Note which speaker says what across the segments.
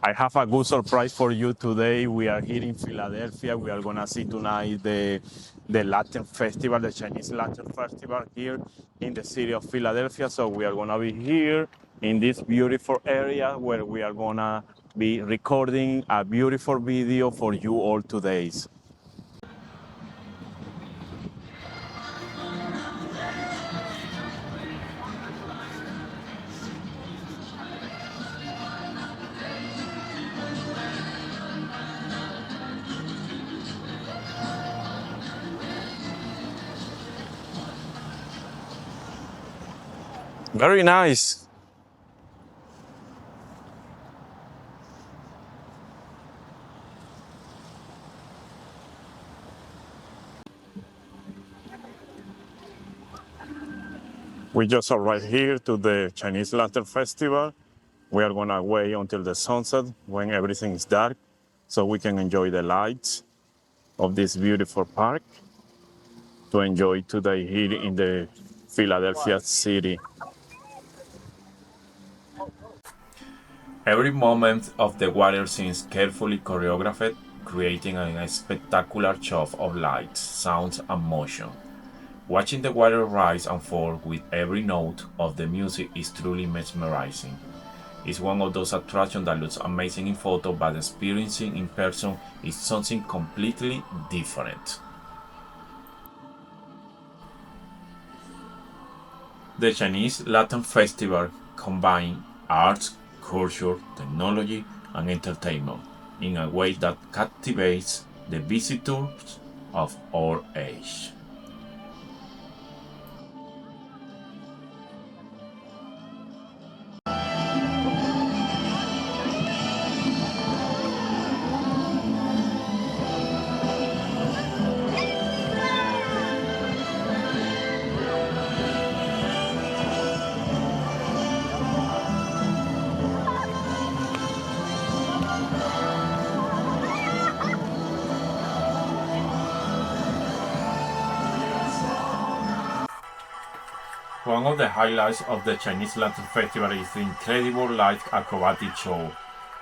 Speaker 1: I have a good surprise for you today. We are here in Philadelphia. We are gonna see tonight the Latin Festival, the Chinese Latin Festival here in the city of Philadelphia. So we are gonna be here in this beautiful area where we are gonna be recording a beautiful video for you all today. Very nice. We just arrived here to the Chinese Lantern Festival. We are gonna wait until the sunset when everything is dark so we can enjoy the lights of this beautiful park to enjoy today here in the Philadelphia city. Every moment of the water seems carefully choreographed, creating a spectacular show of lights, sounds, and motion. Watching the water rise and fall with every note of the music is truly mesmerizing. It's one of those attractions that looks amazing in photo, but experiencing in person is something completely different. The Chinese Lantern Festival combines arts, culture, technology, and entertainment in a way that captivates the visitors of all ages. One of the highlights of the Chinese Lantern Festival is the incredible live acrobatic show.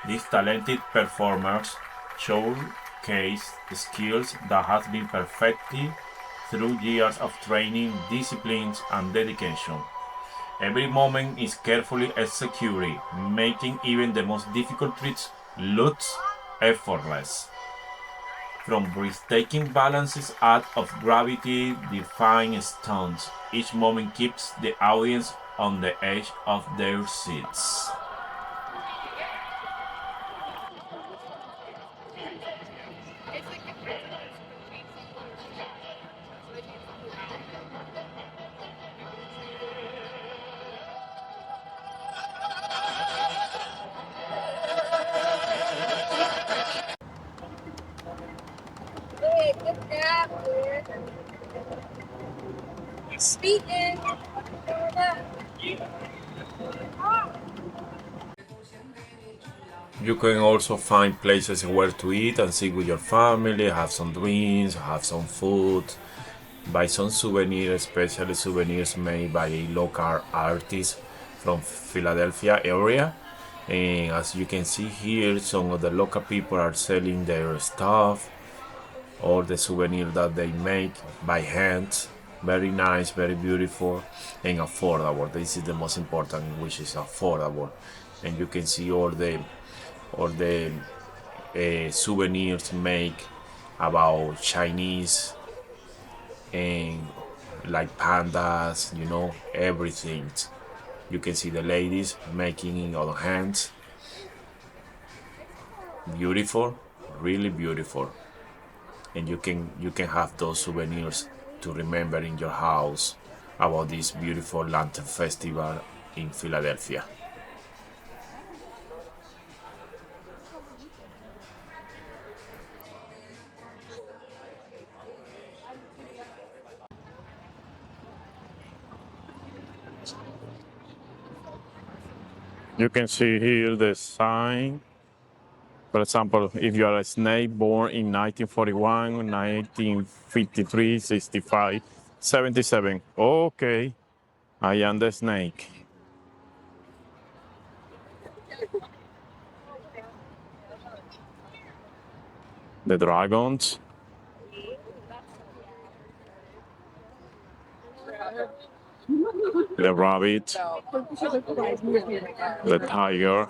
Speaker 1: These talented performers showcase skills that have been perfected through years of training, disciplines, and dedication. Every moment is carefully executed, making even the most difficult tricks look effortless. From breathtaking balances out of gravity defying stunts, each moment keeps the audience on the edge of their seats.
Speaker 2: Hey, good job, dude. Speaking.
Speaker 1: You can also find places where to eat and sit with your family, have some drinks, have some food, buy some souvenirs, especially souvenirs made by local artists from Philadelphia area. And as you can see here, some of the local people are selling their stuff or the souvenir that they make by hand. Very nice, very beautiful, and affordable. This is the most important, which is affordable. And you can see all the souvenirs make about Chinese and like pandas, everything. You can see the ladies making in other hands. Beautiful, really beautiful. And you can have those souvenirs to remember in your house about this beautiful lantern festival in Philadelphia. You can see here the sign. For example, if you are a snake born in 1941, 1953, 65, 77. Okay, I am the snake. the dragons, the rabbit, the tiger,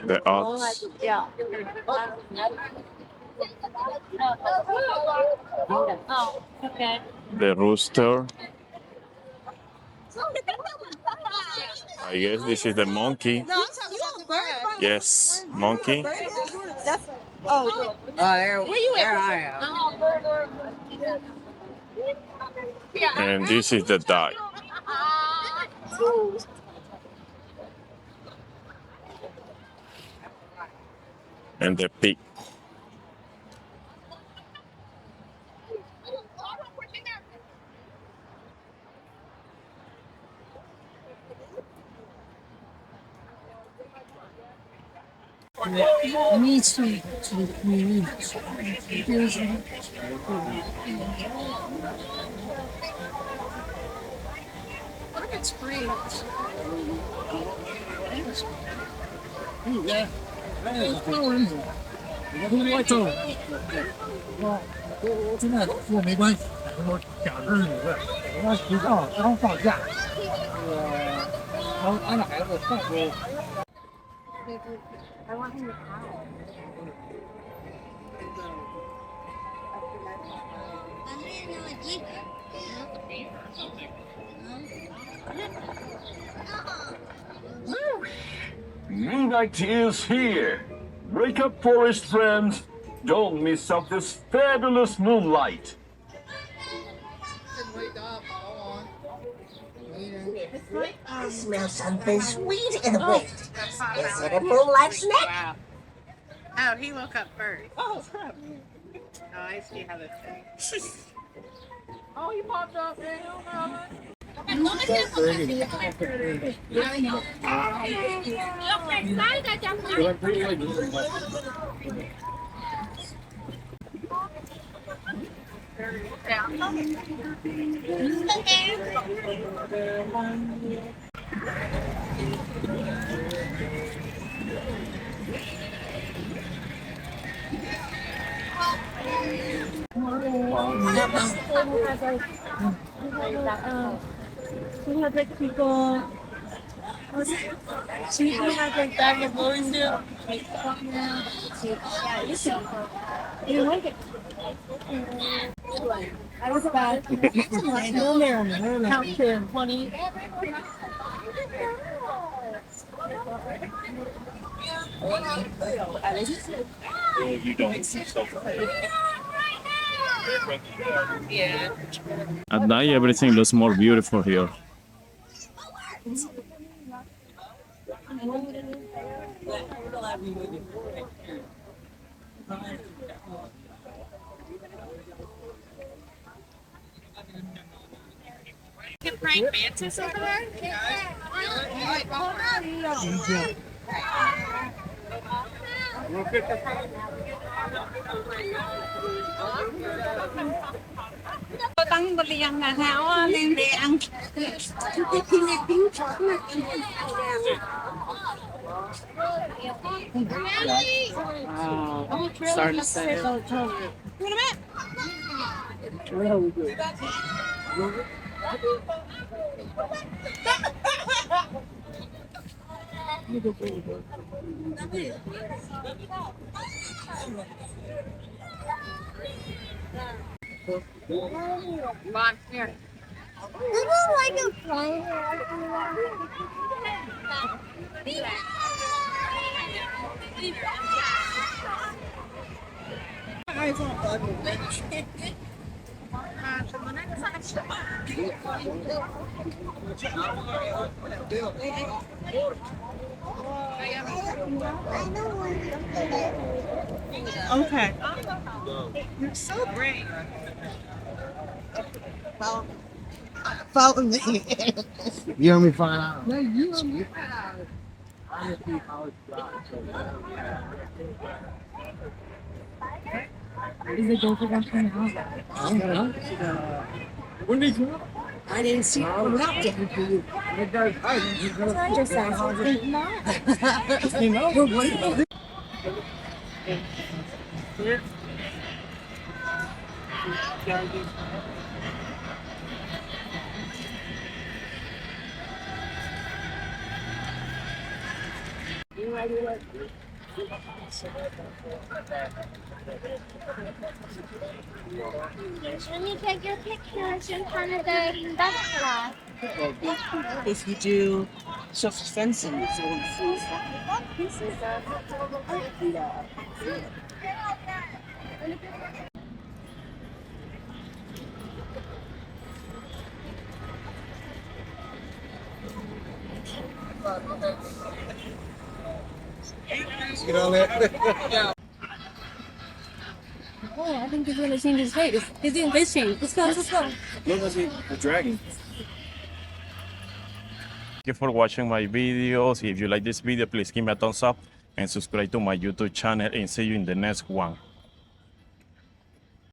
Speaker 1: the ox, the rooster. I guess this is the monkey. Yes, monkey. And this is the duck. And the pig.
Speaker 2: It's free.
Speaker 3: Midnight is here. Wake up, forest friends. Don't miss out this fabulous moonlight.
Speaker 4: I smell something sweet in the wind. Is it a moonlight snack?
Speaker 5: Wow. Oh, he woke up first. Oh, crap. Oh, I see how this thing.
Speaker 2: Oh, you popped up, Daniel. That was bad. Count to 20.
Speaker 1: You don't see so.
Speaker 5: Yeah.
Speaker 1: At night, everything looks more beautiful here.
Speaker 5: Can Frank Mantis over there? Tăng bật liang là tháo lên để ăn. Sorry to say. Wait a minute. Come on, here.
Speaker 2: This is like a flying.
Speaker 5: Okay. You're so brave.
Speaker 4: Follow me.
Speaker 6: You want me to find out?
Speaker 4: No, you. Is it going to come out?
Speaker 6: I don't know. When did you?
Speaker 4: I didn't see it coming out yet.
Speaker 2: I just asked. Not.
Speaker 7: Let me take your pictures in front of the butterfly.
Speaker 8: If you do soft fencing,
Speaker 6: Get on there.
Speaker 2: Oh, I think he's gonna change his face. He's doing face change. Let's go. Let's go.
Speaker 3: Look, I see the dragon.
Speaker 1: Thank you for watching my videos. If you like this video, please give me a thumbs up and subscribe to my YouTube channel, and see you in the next one.